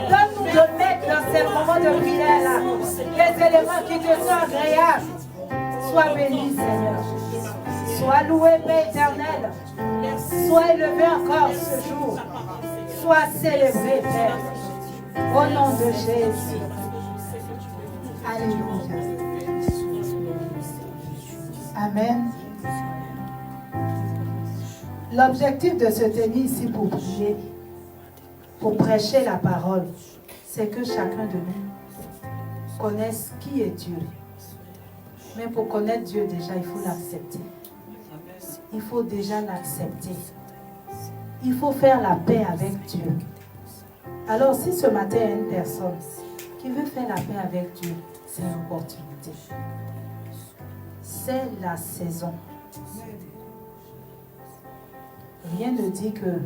donne-nous de mettre dans ces moments de prière-là les éléments qui te sont agréables. Sois béni, Seigneur. Sois loué, Père éternel. Sois élevé encore ce jour. Sois célébré, Père. Au nom de Jésus. Alléluia. Amen. L'objectif de se tenir ici pour prier, pour prêcher la parole, c'est que chacun de nous connaisse qui est Dieu. Mais pour connaître Dieu déjà, il faut l'accepter. Il faut déjà l'accepter. Il faut faire la paix avec Dieu. Alors si ce matin il y a une personne qui veut faire la paix avec Dieu, c'est une opportunité. C'est la saison. Rien ne dit que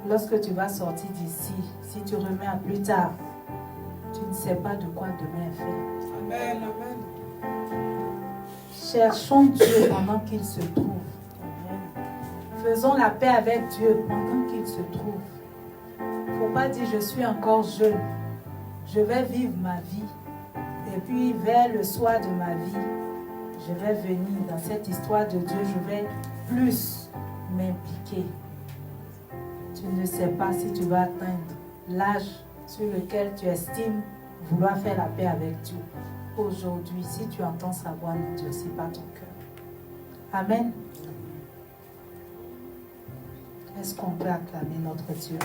lorsque tu vas sortir d'ici, si tu remets à plus tard, tu ne sais pas de quoi demain est fait.
Amen, amen.
Cherchons Dieu pendant qu'il se trouve. Faisons la paix avec Dieu pendant qu'il se trouve. Il ne faut pas dire je suis encore jeune, je vais vivre ma vie. Et puis vers le soir de ma vie, je vais venir dans cette histoire de Dieu, je vais plus m'impliquer. Tu ne sais pas si tu vas atteindre l'âge sur lequel tu estimes vouloir faire la paix avec Dieu. Aujourd'hui, si tu entends sa voix, n'endurcis pas ton cœur. Amen. Est-ce qu'on peut acclamer notre Dieu?